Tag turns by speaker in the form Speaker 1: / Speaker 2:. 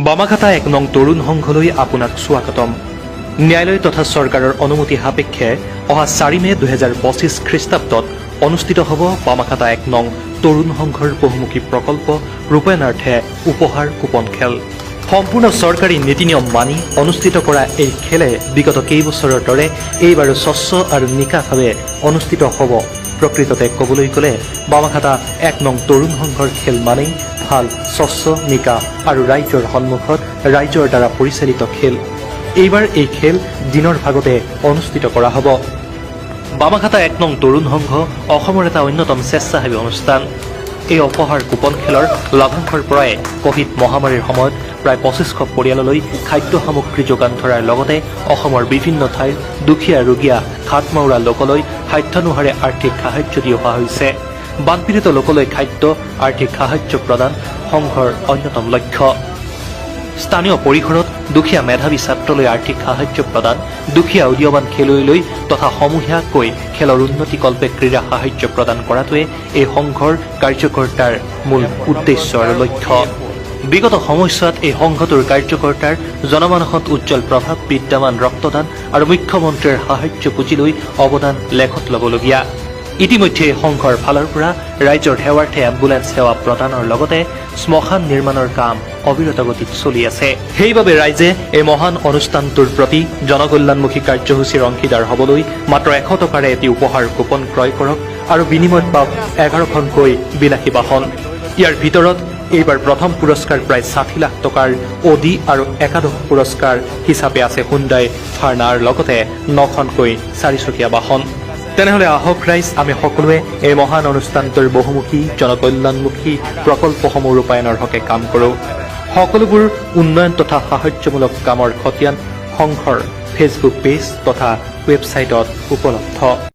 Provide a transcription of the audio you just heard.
Speaker 1: বামাখাতা ১ নং তৰুণ সংঘলৈ আপোনাক স্বাগতম। ন্যায়ালয় তথা চৰকাৰৰ অনুমতি সাপেক্ষে অহা ৪ মে ২০২৫ খ্ৰীষ্টাব্দত অনুষ্ঠিত হ'ব বামাখাতা ১ নং তৰুণ সংঘৰ বহুমুখী প্ৰকল্প ৰূপায়ণাৰ্থে উপহাৰ কুপন খেল। সম্পূৰ্ণ চৰকাৰী নীতি নিয়ম মানি অনুষ্ঠিত কৰা এই খেলে বিগত কেইবছৰৰ দৰে এইবাৰো স্বচ্ছ আৰু নিকাভাৱে অনুষ্ঠিত হ'ব। প্ৰকৃততে ক'বলৈ গ'লে বামাখাতা ১ নং তৰুণ সংঘৰ খেল মানেই ভাল, স্বচ্ছ, নিকা আৰু ৰাইজৰ সন্মুখত ৰাইজৰ দ্বাৰা পৰিচালিত খেল। এইবাৰ এই খেল দিনৰ ভাগতে অনুষ্ঠিত কৰা হ'ব। বামাখাতা ১ নং তৰুণ সংঘ অসমৰ এটা অন্যতম স্বেচ্ছাসেৱী অনুষ্ঠান। এই উপহাৰ কুপন খেলৰ লাভাংশৰ পৰাই কোভিড মহামাৰীৰ সময়ত প্ৰায় ২৫০০ পৰিয়াললৈ খাদ্য সামগ্ৰী যোগান ধৰাৰ লগতে অসমৰ বিভিন্ন ঠাইৰ দুখীয়া ৰোগীয়া হাতমাউৰা লোকলৈ সাধ্যানুসাৰে আৰ্থিক সাহায্য দি অহা হৈছে। বানপীড়িত লোকলৈ খাদ্য আৰ্থিক সাহায্য প্ৰদান সংঘৰ অন্যতম লক্ষ্য। স্থানীয় পৰিসৰত দুখীয়া মেধাৱী ছাত্ৰলৈ আৰ্থিক সাহায্য প্ৰদান, দুখীয়া উদীয়মান খেলুৱৈলৈ তথা সমূহীয়াকৈ খেলৰ উন্নতিকল্পে ক্ৰীড়া সাহায্য প্ৰদান কৰাটোৱে এই সংঘৰ কাৰ্যকৰ্তাৰ মূল উদ্দেশ্য আৰু লক্ষ্য। বিগত সময়ছোৱাত এই সংঘটোৰ কাৰ্যকৰ্তাৰ জনমানসত উজ্জ্বল প্ৰভাৱ বিদ্যমান ৰক্তদান আৰু মুখ্যমন্ত্ৰীৰ সাহায্য পুঁজিলৈ অৱদান লেখত ল'বলগীয়া। ইতিমধ্যে সংঘৰ ফালৰ পৰা ৰাইজৰ সেৱাৰ্থে এম্বুলেন্স সেৱা প্ৰদানৰ লগতে শ্মশান নিৰ্মাণৰ কাম অবিৰত গতিত চলি আছে। সেইবাবে ৰাইজে এই মহান অনুষ্ঠানটোৰ প্ৰতি জনকল্যাণমুখী কাৰ্যসূচীৰ অংশীদাৰ হ'বলৈ মাত্ৰ ১০০ টকাৰে এটি উপহাৰ কুপন ক্ৰয় কৰক আৰু বিনিময়ত পাওক ১১খনকৈ বিলাসী বাহন। ইয়াৰ ভিতৰত এইবাৰ প্ৰথম পুৰস্কাৰ প্ৰায় ৬০ লাখ টকাৰ অডি আৰু একাদশ পুৰস্কাৰ হিচাপে আছে হুণ্ডাই ভাৰ্নাৰ লগতে ৯খনকৈ চাৰিচকীয়া বাহন। তেনেহ'লে আহক ৰাইজ, আমি সকলোৱে এই মহান অনুষ্ঠানটোৰ বহুমুখী জনকল্যাণমুখী প্ৰকল্পসমূহ ৰূপায়ণৰ হকে কাম কৰোঁ। সকলোবোৰ উন্নয়ন তথা সাহায্যমূলক কামৰ খতিয়ান সংঘৰ ফেচবুক পেজ তথা ৱেবছাইটত উপলব্ধ।